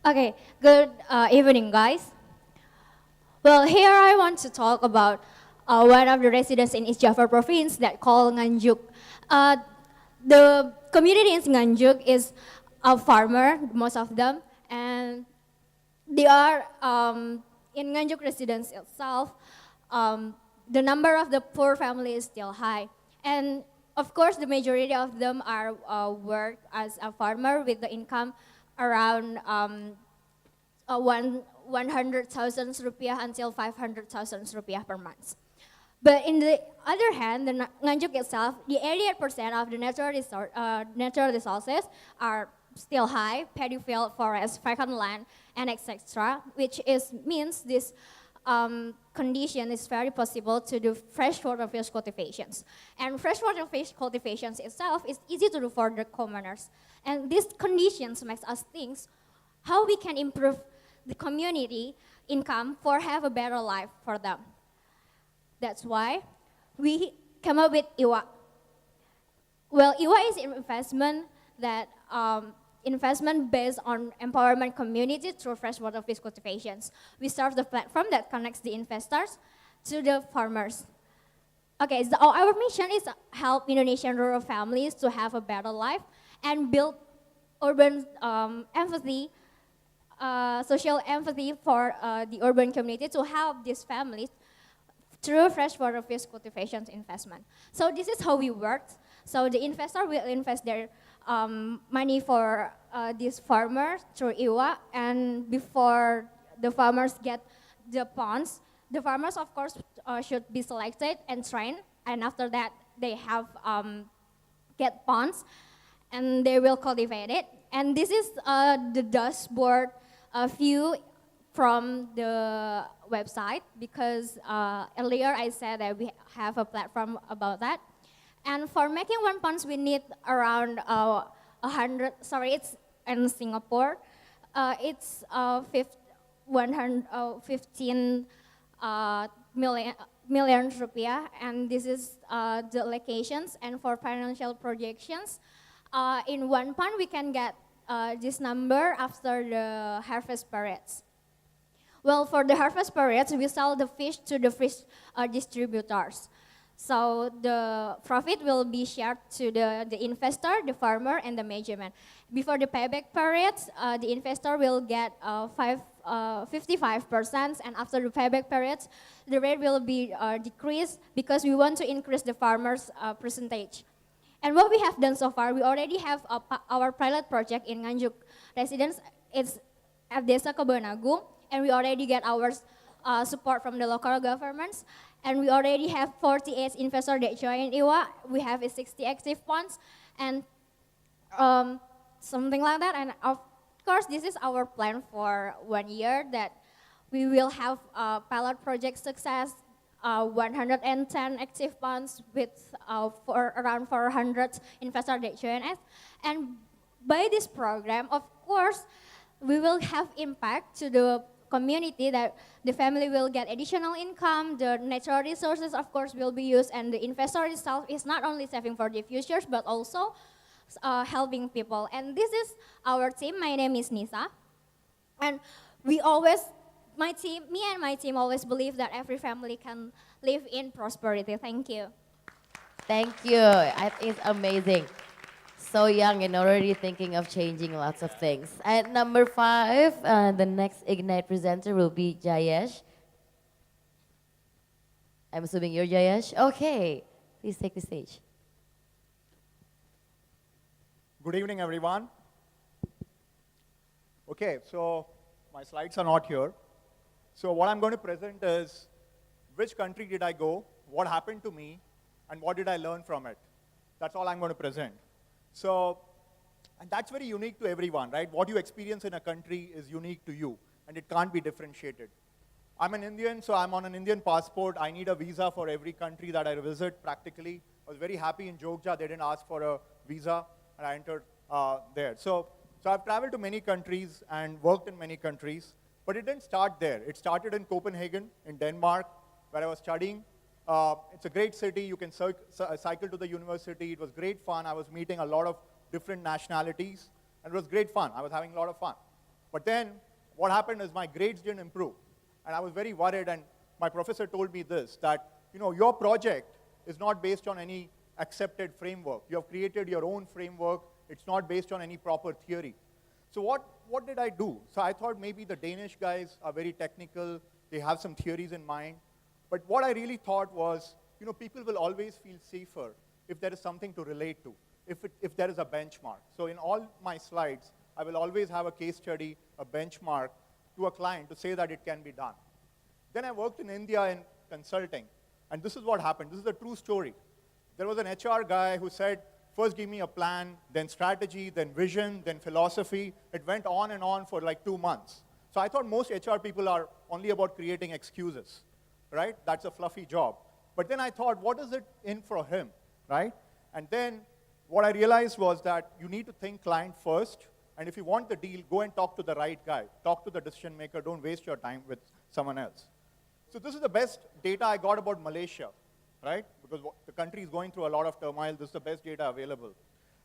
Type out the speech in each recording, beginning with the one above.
Okay, good evening, guys. Well, here I want to talk about one of the residents in East Java province that called Nganjuk. Uh, the community in Nganjuk is a farmer, most of them, and they are in Nganjuk residence itself. Um, the number of the poor family is still high, and of course, the majority of them are work as a farmer with the income around 100,000 rupiah until 500,000 rupiah per month. But in the other hand, the Nganjuk itself, the 88% of the natural resources are still high, paddy field, forest, vacant land, and etc., which means this condition is very possible to do freshwater fish cultivations. And freshwater fish cultivations itself is easy to do for the commoners. And these conditions makes us think how we can improve the community income for have a better life for them. That's why we come up with IWA. Well, IWA is an investment that investment based on empowerment community through freshwater fish cultivations. We start the platform that connects the investors to the farmers. Okay, so our mission is to help Indonesian rural families to have a better life and build urban empathy, social empathy for the urban community to help these families through freshwater fish cultivation investment. So this is how we work. So the investor will invest their money for these farmers through IWA, and before the farmers get the ponds, the farmers of course should be selected and trained, and after that they have get ponds, and they will cultivate it. And this is the dashboard view from the website, because earlier I said that we have a platform about that. And for making one pounds, we need around 100, sorry, it's in Singapore. It's 15 million rupiah, and this is the allocations. And for financial projections, in one pound we can get this number after the harvest periods. Well, for the harvest periods, we sell the fish to the fish distributors. So the profit will be shared to the investor, the farmer, and the management. Before the payback periods, the investor will get 55%, and after the payback periods, the rate will be decreased because we want to increase the farmer's percentage. And what we have done so far, we already have our pilot project in Nganjuk residence. It's at Desa Kebon and we already get our support from the local governments. And we already have 48 investors that join IWA. We have 60 active ponds and something like that. And of course, this is our plan for 1 year, that we will have a pilot project success, 110 active ponds with for around 400 investors that join us. And by this program, of course, we will have impact to the community, that the family will get additional income, the natural resources of course will be used, and the investor itself is not only saving for the futures but also helping people. And this is our team. My name is Nisa, and we always, me and my team always believe that every family can live in prosperity. Thank you. Thank you. I think it's amazing. So young and already thinking of changing lots of things. At number 5, the next Ignite presenter will be Jayesh. I'm assuming you're Jayesh. Okay, please take the stage. Good evening, everyone. Okay, so my slides are not here. So what I'm going to present is which country did I go, what happened to me, and what did I learn from it. That's all I'm going to present. So, and that's very unique to everyone, right? What you experience in a country is unique to you, and it can't be differentiated. I'm an Indian, so I'm on an Indian passport. I need a visa for every country that I visit practically. I was very happy in Jogja, they didn't ask for a visa, and I entered there. So I've traveled to many countries and worked in many countries, but it didn't start there. It started in Copenhagen, in Denmark, where I was studying. It's a great city. You can cycle to the university. It was great fun. I was meeting a lot of different nationalities, and it was great fun. I was having a lot of fun. But then what happened is my grades didn't improve. And I was very worried, and my professor told me this, that your project is not based on any accepted framework. You have created your own framework. It's not based on any proper theory. So what did I do? So I thought maybe the Danish guys are very technical. They have some theories in mind. But what I really thought was, people will always feel safer if there is something to relate to, if there is a benchmark. So in all my slides, I will always have a case study, a benchmark to a client to say that it can be done. Then I worked in India in consulting, and this is what happened. This is a true story. There was an HR guy who said, first give me a plan, then strategy, then vision, then philosophy. It went on and on for like 2 months. So I thought most HR people are only about creating excuses, right? That's a fluffy job. But then I thought, what is it in for him, right? And then what I realized was that you need to think client first, and if you want the deal, go and talk to the right guy. Talk to the decision maker. Don't waste your time with someone else. So this is the best data I got about Malaysia, right? Because the country is going through a lot of turmoil. This is the best data available.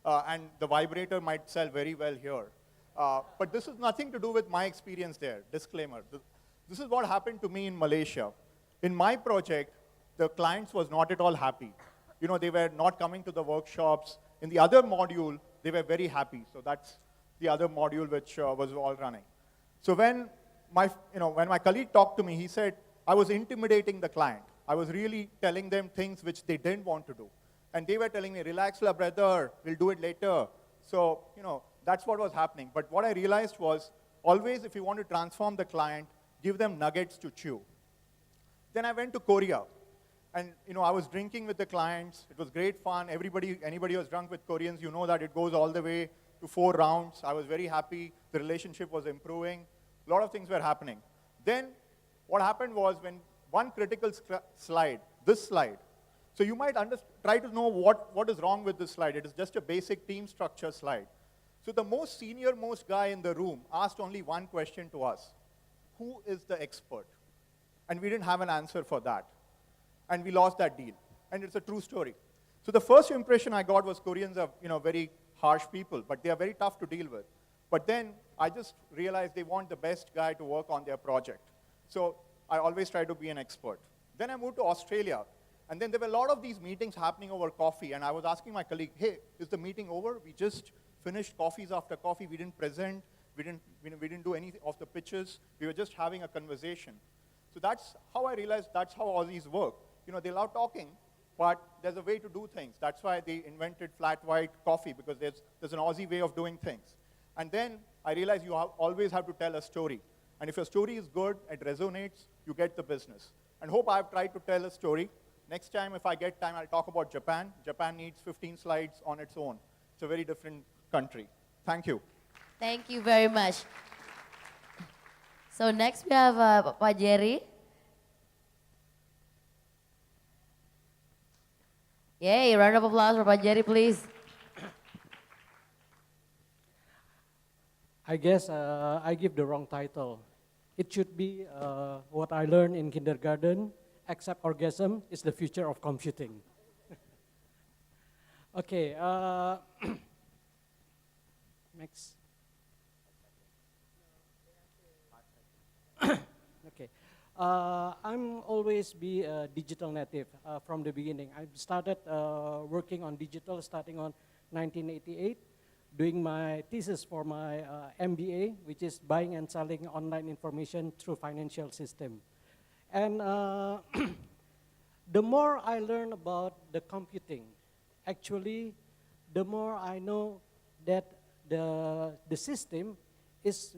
And the vibrator might sell very well here. But this is nothing to do with my experience there. Disclaimer. This is what happened to me in Malaysia. In my project, the clients was not at all happy. They were not coming to the workshops. In the other module, they were very happy. So that's the other module which was all running. So when my colleague talked to me, he said, I was intimidating the client. I was really telling them things which they didn't want to do. And they were telling me, relax, la brother, we'll do it later. So, that's what was happening. But what I realized was, always if you want to transform the client, give them nuggets to chew. Then I went to Korea. And, I was drinking with the clients. It was great fun. Anybody who was drunk with Koreans, you know that it goes all the way to 4 rounds. I was very happy. The relationship was improving. A lot of things were happening. Then what happened was when one critical slide, this slide. So you might try to know what is wrong with this slide. It is just a basic team structure slide. So the most senior-most guy in the room asked only one question to us. Who is the expert? And we didn't have an answer for that. And we lost that deal. And it's a true story. So the first impression I got was Koreans are, very harsh people, but they are very tough to deal with. But then I just realized they want the best guy to work on their project. So I always try to be an expert. Then I moved to Australia. And then there were a lot of these meetings happening over coffee. And I was asking my colleague, hey, is the meeting over? We just finished coffees after coffee. We didn't present. We didn't do any of the pitches. We were just having a conversation. So that's how I realized that's how Aussies work. They love talking, but there's a way to do things. That's why they invented flat white coffee, because there's an Aussie way of doing things. And then I realized you always have to tell a story. And if your story is good, it resonates, you get the business. And hope I've tried to tell a story. Next time, if I get time, I'll talk about Japan. Japan needs 15 slides on its own. It's a very different country. Thank you. Thank you very much. So next we have Pak Jerry. Yay, round of applause for Pak Jerry, please. I guess I give the wrong title. It should be what I learned in kindergarten, except orgasm is the future of computing. Okay, next. Okay, I'm always be a digital native from the beginning. I started working on digital starting on 1988, doing my thesis for my MBA, which is buying and selling online information through financial system. And the more I learn about the computing, actually, the more I know that the system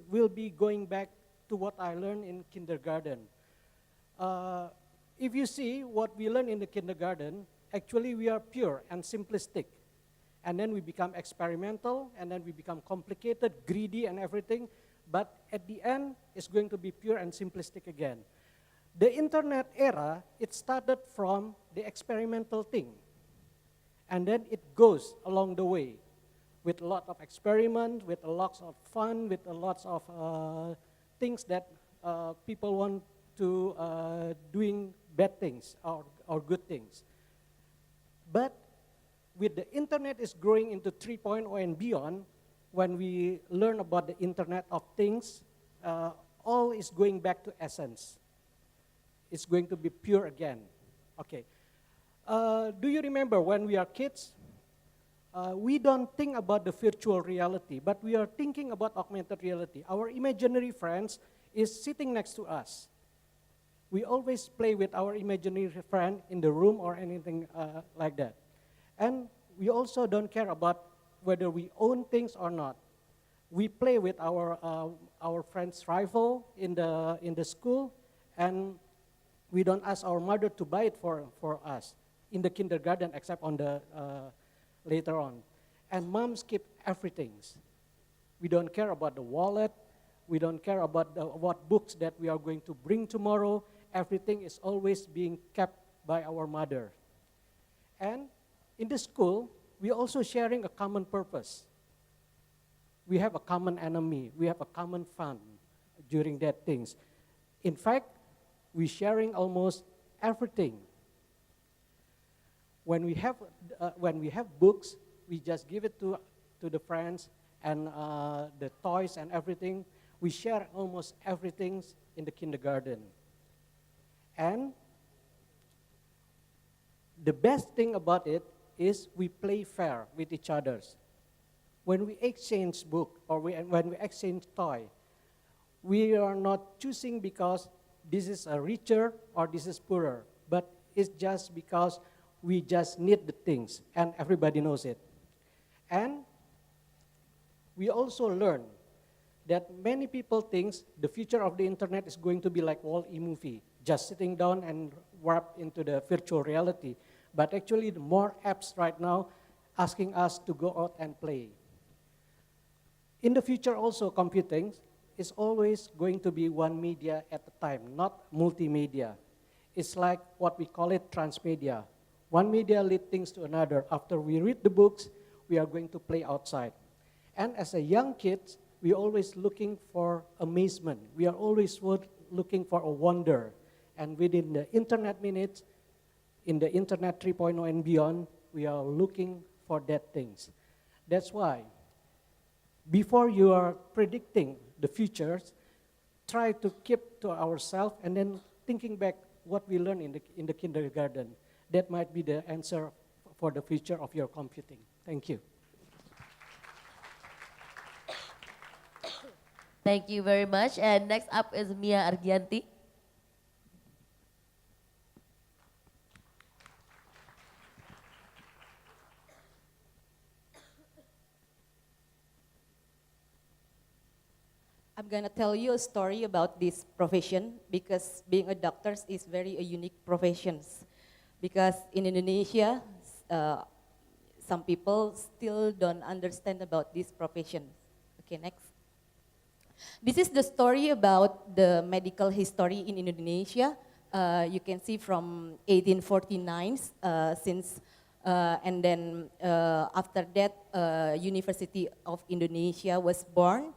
will be going back to what I learned in kindergarten. If you see what we learn in the kindergarten, actually we are pure and simplistic. And then we become experimental, and then we become complicated, greedy and everything. But at the end, it's going to be pure and simplistic again. The internet era, it started from the experimental thing. And then it goes along the way with a lot of experiment, with a lot of fun, with a lot of things that people want to doing bad things or good things. But with the internet is growing into 3.0 and beyond, when we learn about the Internet of Things, all is going back to essence. It's going to be pure again. Okay. Do you remember when we are kids, we don't think about the virtual reality, but we are thinking about augmented reality. Our imaginary friends is sitting next to us. We always play with our imaginary friend in the room or anything like that. And we also don't care about whether we own things or not. We play with our friend's rival in the school, and we don't ask our mother to buy it for us in the kindergarten, except on the later on. And moms keep everything. We don't care about the wallet. We don't care about what books that we are going to bring tomorrow. Everything is always being kept by our mother. And in the school, we are also sharing a common purpose. We have a common enemy. We have a common fun during that things. In fact, we're sharing almost everything. When we have books, we just give it to the friends, and the toys and everything. We share almost everything in the kindergarten. And the best thing about it is we play fair with each other. When we exchange book or when we exchange toy, we are not choosing because this is a richer or this is poorer, but it's just because we just need the things, and everybody knows it. And we also learn that many people think the future of the internet is going to be like Wall-E movie, just sitting down and warp into the virtual reality. But actually, the more apps right now asking us to go out and play. In the future also, computing is always going to be one media at a time, not multimedia. It's like what we call it transmedia. One media leads things to another. After we read the books, we are going to play outside. And as a young kid, we are always looking for amazement. We are always looking for a wonder. And within the internet minutes, in the internet 3.0 and beyond, we are looking for that things. That's why, before you are predicting the futures, try to keep to ourselves and then thinking back what we learned in the kindergarten. That might be the answer for the future of your computing. Thank you. Thank you very much. And next up is Mia Argianti. I'm going to tell you a story about this profession because being a doctor is very a unique profession. Because in Indonesia, some people still don't understand about this profession. Okay, next. This is the story about the medical history in Indonesia. You can see from 1849 and then after that, University of Indonesia was born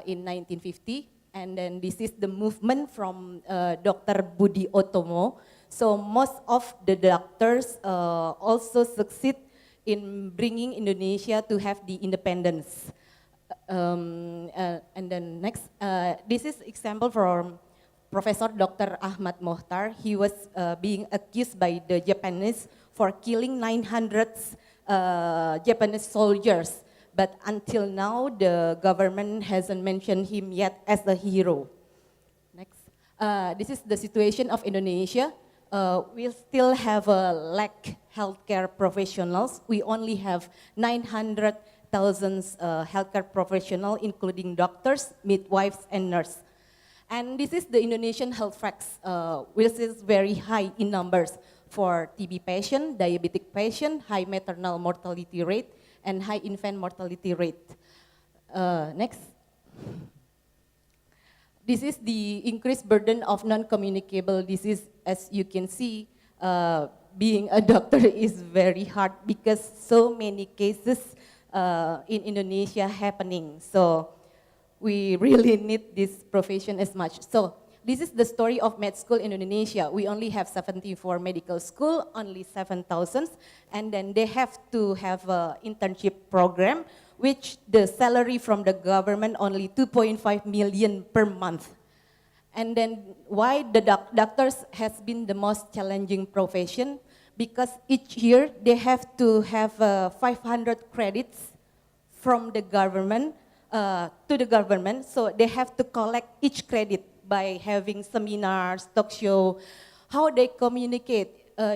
in 1950. And then this is the movement from Dr. Budi Otomo. So most of the doctors also succeed in bringing Indonesia to have the independence. And then next, this is example from Professor Dr. Ahmad Mohtar. He was being accused by the Japanese for killing 900 Japanese soldiers. But until now, the government hasn't mentioned him yet as a hero. Next. This is the situation of Indonesia. We still have a lack healthcare professionals. We only have 900,000 healthcare professionals, including doctors, midwives, and nurses. And this is the Indonesian health facts, which is very high in numbers for TB patient, diabetic patient, high maternal mortality rate, and high infant mortality rate. Next. This is the increased burden of non-communicable disease. As you can see, being a doctor is very hard because so many cases in Indonesia happening. So we really need this profession as much. So this is the story of med school in Indonesia. We only have 74 medical school, only 7,000, and then they have to have an internship program which the salary from the government only 2.5 million per month. And then why the doctors has been the most challenging profession? Because each year they have to have 500 credits from the government to the government. So they have to collect each credit by having seminars, talk show, how they communicate.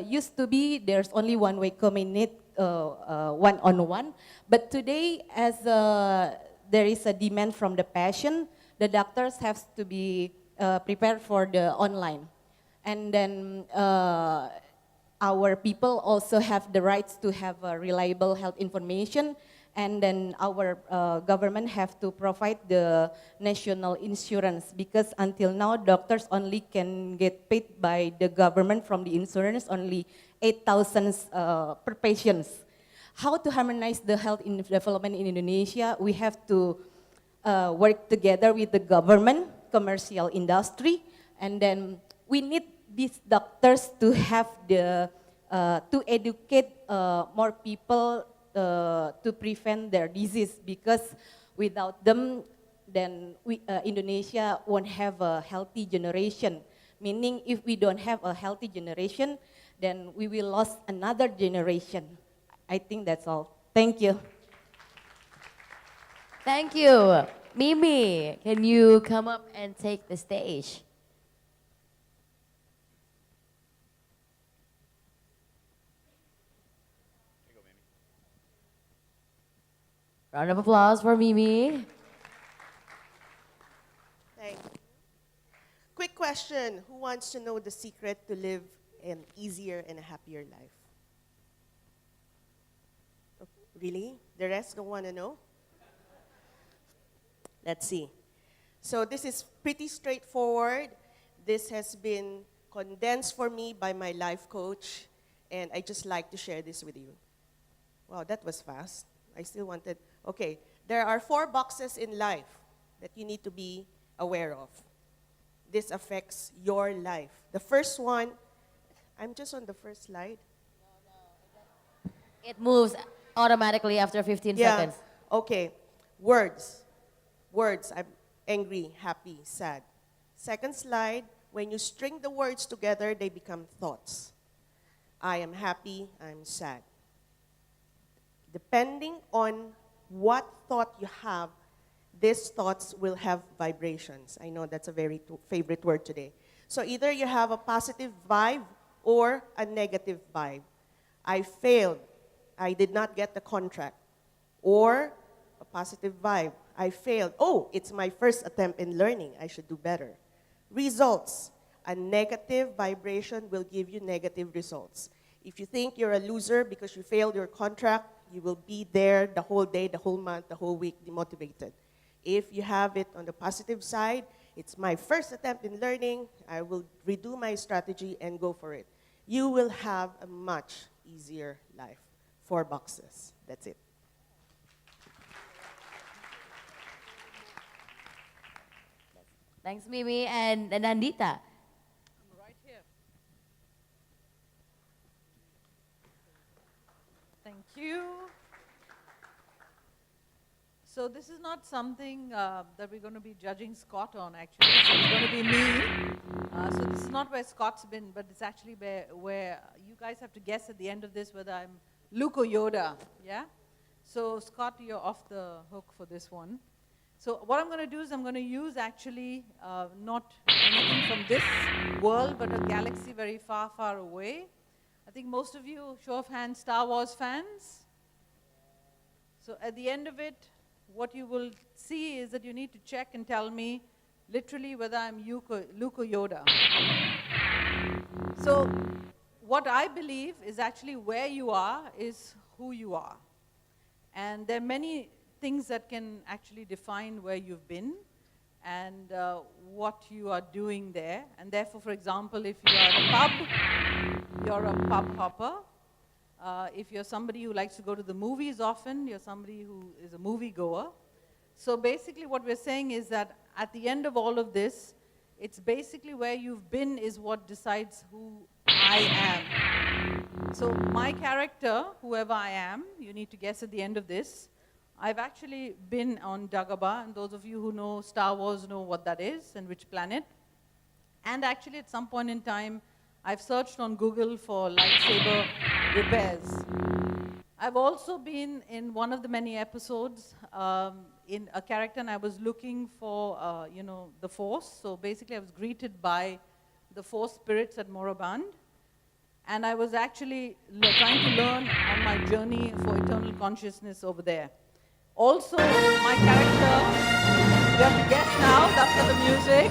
Used to be there's only one-way communicate, one-on-one. But today, as there is a demand from the patient, the doctors have to be prepared for the online. And then our people also have the rights to have reliable health information. And then our government have to provide the national insurance, because until now doctors only can get paid by the government from the insurance only 8,000 per patients. How to harmonize the health in development in Indonesia? We have to work together with the government, commercial industry, and then we need these doctors to have the to educate more people to prevent their disease, because without them, then Indonesia won't have a healthy generation. Meaning, if we don't have a healthy generation, then we will lose another generation. I think that's all. Thank you. Thank you. Mimi, can you come up and take the stage? Round of applause for Mimi. Thank you. Quick question. Who wants to know the secret to live an easier and a happier life? Really? The rest don't want to know? Let's see. So this is pretty straightforward. This has been condensed for me by my life coach, and I just like to share this with you. Wow, that was fast. I still wanted, okay. There are 4 boxes in life that you need to be aware of. This affects your life. The first one, I'm just on the first slide. It moves automatically after 15 seconds. Okay. Words. Words. I'm angry, happy, sad. Second slide, when you string the words together, they become thoughts. I am happy, I'm sad. Depending on what thought you have, these thoughts will have vibrations. I know that's a very favorite word today. So either you have a positive vibe or a negative vibe. I failed. I did not get the contract. Or a positive vibe. I failed. Oh, it's my first attempt in learning. I should do better. Results. A negative vibration will give you negative results. If you think you're a loser because you failed your contract, you will be there the whole day, the whole month, the whole week, demotivated. If you have it on the positive side, it's my first attempt in learning, I will redo my strategy and go for it. You will have a much easier life. 4 boxes. That's it. Thanks, Mimi. And Nandita. Right here. Thank you. So this is not something that we're going to be judging Scott on, actually. So it's going to be me. So this is not where Scott's been, but it's actually where you guys have to guess at the end of this whether I'm Luke or Yoda, yeah? So Scott, you're off the hook for this one. So what I'm going to do is I'm going to use actually not anything from this world, but a galaxy very far, far away. I think most of you, show of hands, Star Wars fans. So at the end of it, what you will see is that you need to check and tell me literally whether I'm Luke or Yoda. So what I believe is actually where you are is who you are. And there are many things that can actually define where you've been and what you are doing there. And therefore, for example, if you are at a pub, you're a pub hopper. If you're somebody who likes to go to the movies often, you're somebody who is a movie goer. So basically what we're saying is that at the end of all of this, it's basically where you've been is what decides who I am. So my character, whoever I am, you need to guess at the end of this, I've actually been on Dagobah, and those of you who know Star Wars know what that is and which planet. And actually, at some point in time, I've searched on Google for lightsaber repairs. I've also been in one of the many episodes in a character, and I was looking for, the Force. So basically, I was greeted by the Force spirits at Moraband. And I was actually trying to learn on my journey for eternal consciousness over there. Also, my character, you have to guess now, after the music.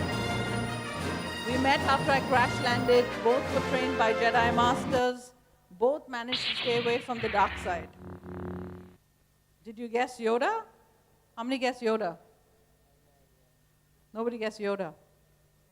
We met after I crash landed. Both were trained by Jedi Masters. Both managed to stay away from the dark side. Did you guess Yoda? How many guessed Yoda? Nobody guessed Yoda.